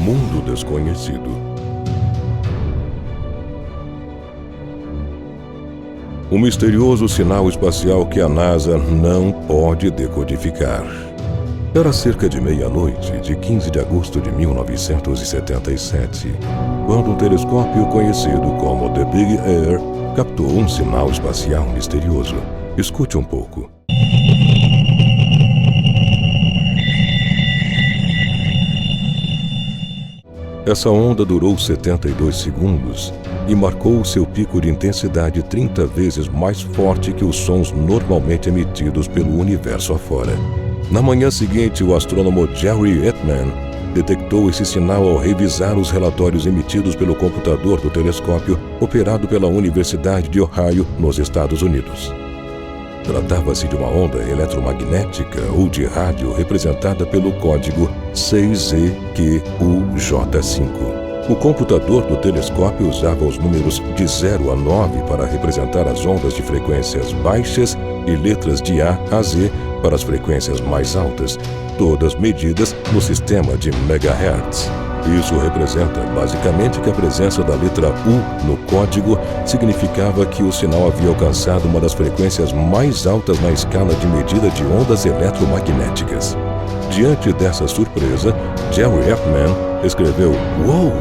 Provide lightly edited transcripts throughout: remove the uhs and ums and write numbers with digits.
mundo desconhecido. Um misterioso sinal espacial que a NASA não pode decodificar. Era cerca de meia-noite de 15 de agosto de 1977, quando um telescópio conhecido como The Big Air captou um sinal espacial misterioso. Escute um pouco. Essa onda durou 72 segundos e marcou seu pico de intensidade 30 vezes mais forte que os sons normalmente emitidos pelo universo afora. Na manhã seguinte, o astrônomo Jerry Ettman detectou esse sinal ao revisar os relatórios emitidos pelo computador do telescópio operado pela Universidade de Ohio, nos Estados Unidos. Tratava-se de uma onda eletromagnética ou de rádio representada pelo código 6EQUJ5. O computador do telescópio usava os números de 0 a 9 para representar as ondas de frequências baixas e letras de A a Z para as frequências mais altas, todas medidas no sistema de megahertz. Isso representa basicamente que a presença da letra U no código significava que o sinal havia alcançado uma das frequências mais altas na escala de medida de ondas eletromagnéticas. Diante dessa surpresa, Jerry Ettman escreveu "Uou!"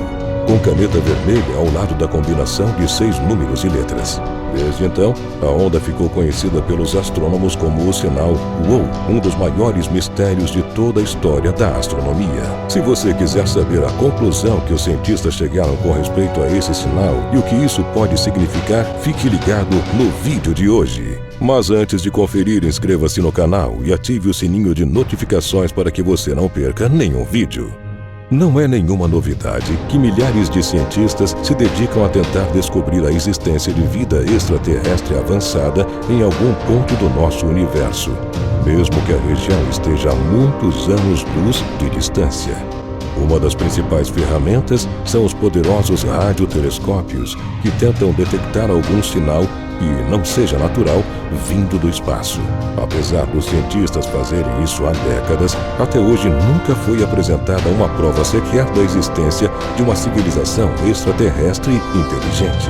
com caneta vermelha ao lado da combinação de 6 números e letras. Desde então, a onda ficou conhecida pelos astrônomos como o sinal UOU, um dos maiores mistérios de toda a história da astronomia. Se você quiser saber a conclusão que os cientistas chegaram com respeito a esse sinal e o que isso pode significar, fique ligado no vídeo de hoje. Mas antes de conferir, inscreva-se no canal e ative o sininho de notificações para que você não perca nenhum vídeo. Não é nenhuma novidade que milhares de cientistas se dedicam a tentar descobrir a existência de vida extraterrestre avançada em algum ponto do nosso universo, mesmo que a região esteja a muitos anos-luz de distância. Uma das principais ferramentas são os poderosos radiotelescópios, que tentam detectar algum sinal que não seja natural vindo do espaço. Apesar dos cientistas fazerem isso há décadas, até hoje nunca foi apresentada uma prova sequer da existência de uma civilização extraterrestre inteligente.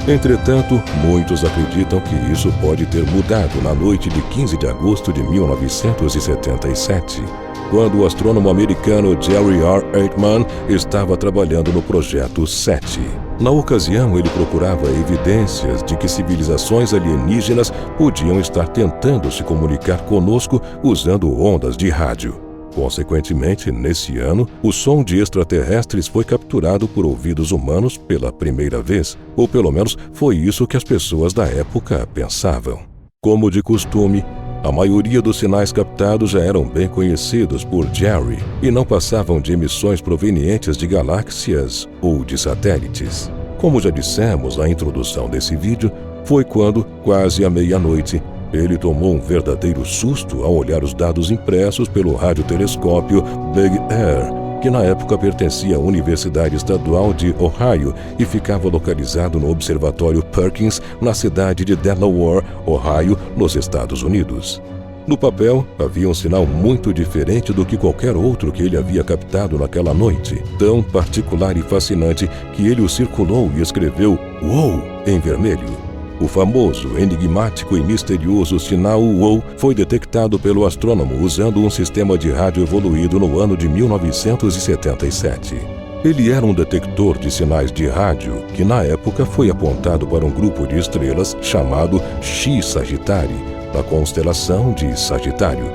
Entretanto, muitos acreditam que isso pode ter mudado na noite de 15 de agosto de 1977, quando o astrônomo americano Jerry R. Ettman estava trabalhando no Projeto 7. Na ocasião, ele procurava evidências de que civilizações alienígenas podiam estar tentando se comunicar conosco usando ondas de rádio. Consequentemente, nesse ano, o som de extraterrestres foi capturado por ouvidos humanos pela primeira vez, ou pelo menos foi isso que as pessoas da época pensavam. Como de costume, a maioria dos sinais captados já eram bem conhecidos por Jerry e não passavam de emissões provenientes de galáxias ou de satélites. Como já dissemos na introdução desse vídeo, foi quando, quase à meia-noite, ele tomou um verdadeiro susto ao olhar os dados impressos pelo radiotelescópio Big Air, que na época pertencia à Universidade Estadual de Ohio e ficava localizado no Observatório Perkins, na cidade de Delaware, Ohio, nos Estados Unidos. No papel, havia um sinal muito diferente do que qualquer outro que ele havia captado naquela noite, tão particular e fascinante que ele o circulou e escreveu "Uou!" em vermelho. O famoso, enigmático e misterioso sinal UOU foi detectado pelo astrônomo usando um sistema de rádio evoluído no ano de 1977. Ele era um detector de sinais de rádio que, na época, foi apontado para um grupo de estrelas chamado X Sagittarii, na constelação de Sagitário.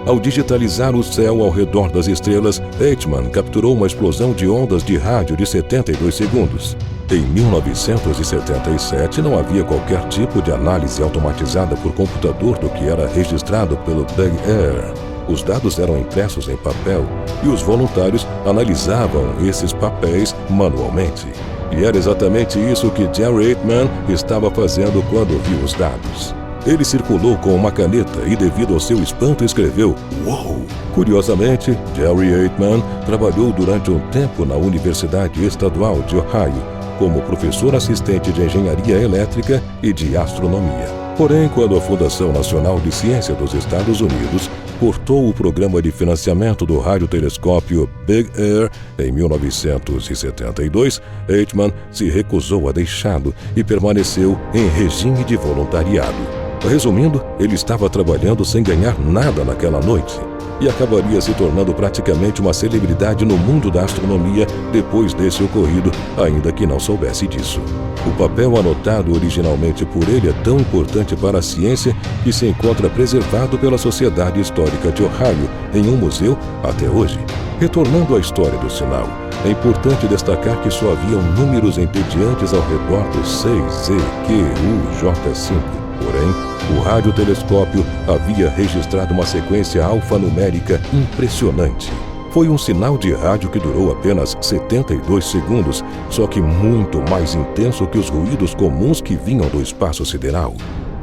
Ao digitalizar o céu ao redor das estrelas, Ettman capturou uma explosão de ondas de rádio de 72 segundos. Em 1977 não havia qualquer tipo de análise automatizada por computador do que era registrado pelo Big Air. Os dados eram impressos em papel e os voluntários analisavam esses papéis manualmente. E era exatamente isso que Jerry Ettman estava fazendo quando viu os dados. Ele circulou com uma caneta e, devido ao seu espanto, escreveu "Uou!". Curiosamente, Jerry Ettman trabalhou durante um tempo na Universidade Estadual de Ohio como professor assistente de engenharia elétrica e de astronomia. Porém, quando a Fundação Nacional de Ciência dos Estados Unidos cortou o programa de financiamento do radiotelescópio Big Air em 1972, Eichmann se recusou a deixá-lo e permaneceu em regime de voluntariado. Resumindo, ele estava trabalhando sem ganhar nada naquela noite e acabaria se tornando praticamente uma celebridade no mundo da astronomia depois desse ocorrido, ainda que não soubesse disso. O papel anotado originalmente por ele é tão importante para a ciência que se encontra preservado pela Sociedade Histórica de Ohio em um museu até hoje. Retornando à história do sinal, é importante destacar que só haviam números entediantes ao redor do 6ZQUJ5. Porém, o radiotelescópio havia registrado uma sequência alfanumérica impressionante. Foi um sinal de rádio que durou apenas 72 segundos, só que muito mais intenso que os ruídos comuns que vinham do espaço sideral.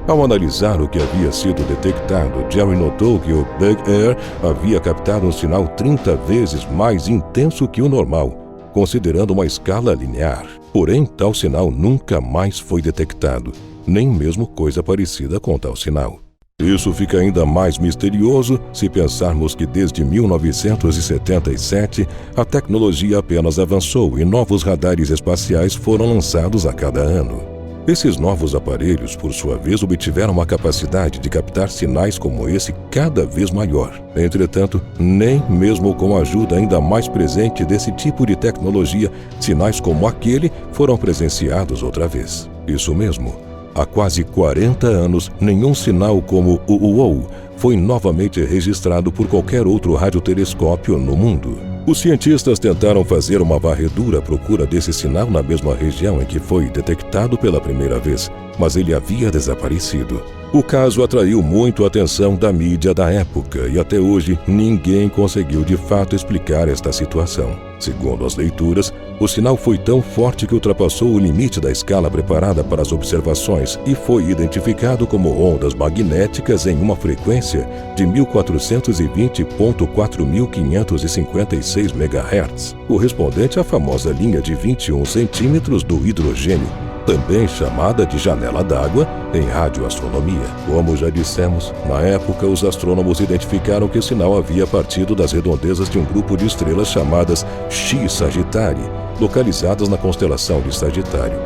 Ao analisar o que havia sido detectado, Jerry notou que o Big Air havia captado um sinal 30 vezes mais intenso que o normal, considerando uma escala linear. Porém, tal sinal nunca mais foi detectado, nem mesmo coisa parecida com tal sinal. Isso fica ainda mais misterioso se pensarmos que desde 1977 a tecnologia apenas avançou e novos radares espaciais foram lançados a cada ano. Esses novos aparelhos, por sua vez, obtiveram uma capacidade de captar sinais como esse cada vez maior. Entretanto, nem mesmo com a ajuda ainda mais presente desse tipo de tecnologia, sinais como aquele foram presenciados outra vez. Isso mesmo. Há quase 40 anos, nenhum sinal como o UOO foi novamente registrado por qualquer outro radiotelescópio no mundo. Os cientistas tentaram fazer uma varredura à procura desse sinal na mesma região em que foi detectado pela primeira vez, mas ele havia desaparecido. O caso atraiu muito a atenção da mídia da época e até hoje ninguém conseguiu de fato explicar esta situação. Segundo as leituras, o sinal foi tão forte que ultrapassou o limite da escala preparada para as observações e foi identificado como ondas magnéticas em uma frequência de 1420.4556 MHz, correspondente à famosa linha de 21 centímetros do hidrogênio, também chamada de janela d'água em radioastronomia. Como já dissemos, na época os astrônomos identificaram que o sinal havia partido das redondezas de um grupo de estrelas chamadas X Sagittarii, localizadas na constelação de Sagitário.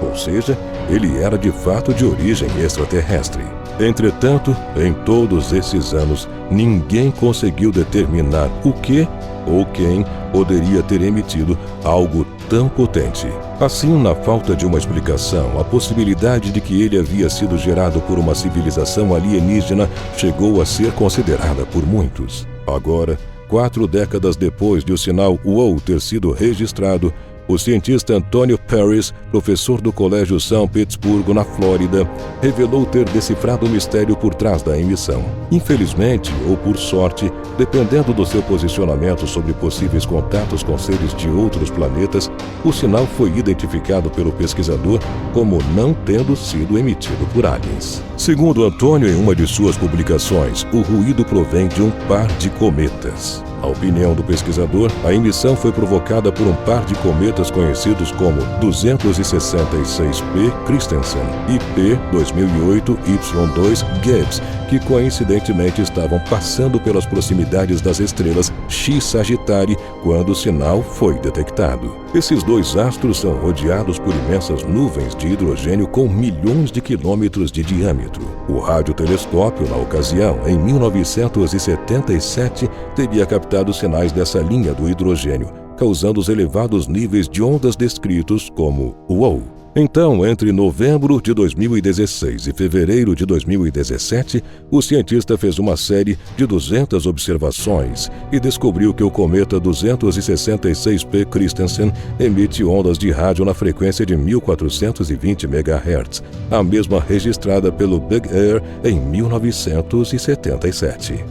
Ou seja, ele era de fato de origem extraterrestre. Entretanto, em todos esses anos, ninguém conseguiu determinar o que ou quem poderia ter emitido algo tão potente. Assim, na falta de uma explicação, a possibilidade de que ele havia sido gerado por uma civilização alienígena chegou a ser considerada por muitos. Agora, 4 décadas depois de o sinal UOO ter sido registrado, o cientista Antonio Paris, professor do Colégio São Petersburgo, na Flórida, revelou ter decifrado o mistério por trás da emissão. Infelizmente, ou por sorte, dependendo do seu posicionamento sobre possíveis contatos com seres de outros planetas, o sinal foi identificado pelo pesquisador como não tendo sido emitido por aliens. Segundo Antônio, em uma de suas publicações, o ruído provém de um par de cometas. Na opinião do pesquisador, a emissão foi provocada por um par de cometas conhecidos como 266P Christensen e P2008Y2 Gibbs, que coincidentemente estavam passando pelas proximidades das estrelas X Sagittarii quando o sinal foi detectado. Esses dois astros são rodeados por imensas nuvens de hidrogênio com milhões de quilômetros de diâmetro. O radiotelescópio, na ocasião, em 1977, teria captado sinais dessa linha do hidrogênio, causando os elevados níveis de ondas descritos como UOO. Então, entre novembro de 2016 e fevereiro de 2017, o cientista fez uma série de 200 observações e descobriu que o cometa 266P Christensen emite ondas de rádio na frequência de 1420 MHz, a mesma registrada pelo Big Air em 1977.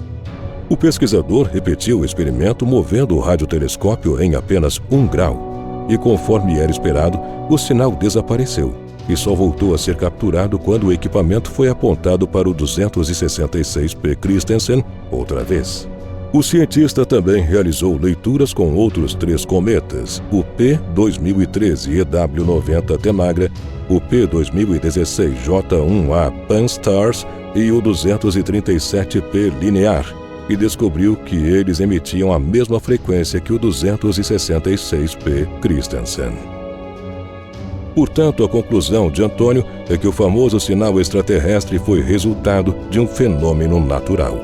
O pesquisador repetiu o experimento movendo o radiotelescópio em apenas 1 grau. E conforme era esperado, o sinal desapareceu e só voltou a ser capturado quando o equipamento foi apontado para o 266P Christensen outra vez. O cientista também realizou leituras com outros 3 cometas, o P2013 EW90 Tanagra, o P2016 J1A Pan-STARRS e o 237P Linear, e descobriu que eles emitiam a mesma frequência que o 266P Christensen. Portanto, a conclusão de Antônio é que o famoso sinal extraterrestre foi resultado de um fenômeno natural.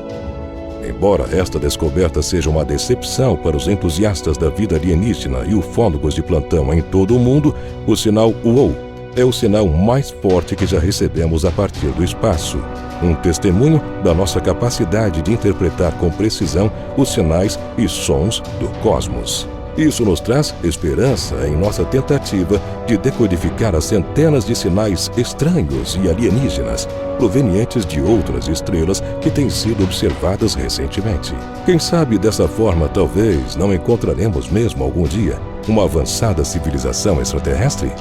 Embora esta descoberta seja uma decepção para os entusiastas da vida alienígena e ufólogos de plantão em todo o mundo, o sinal UOU é o sinal mais forte que já recebemos a partir do espaço. Um testemunho da nossa capacidade de interpretar com precisão os sinais e sons do cosmos. Isso nos traz esperança em nossa tentativa de decodificar as centenas de sinais estranhos e alienígenas provenientes de outras estrelas que têm sido observadas recentemente. Quem sabe dessa forma talvez não encontraremos mesmo algum dia uma avançada civilização extraterrestre?